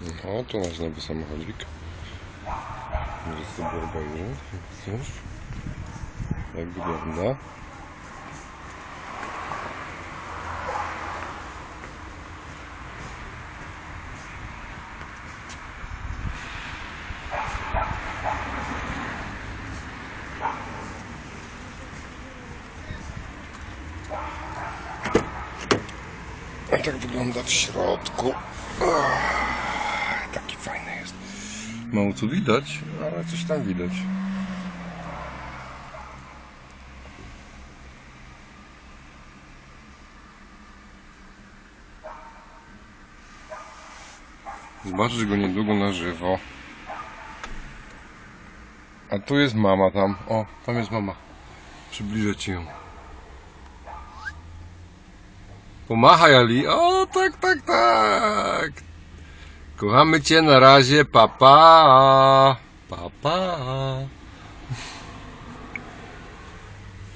No, to nasz nowy samochodzik. Jest to Borgaju. Cóż, jak wygląda? A tak wygląda w środku. Taki fajny jest. Mało co widać, ale coś tam widać. Zobaczysz go niedługo na żywo. A tu jest mama tam. O, tam jest mama. Przybliżę ci ją. Pomachaj, Ali. O, tak, tak, tak. Kochamy cię, na razie. Pa, pa. Pa, pa.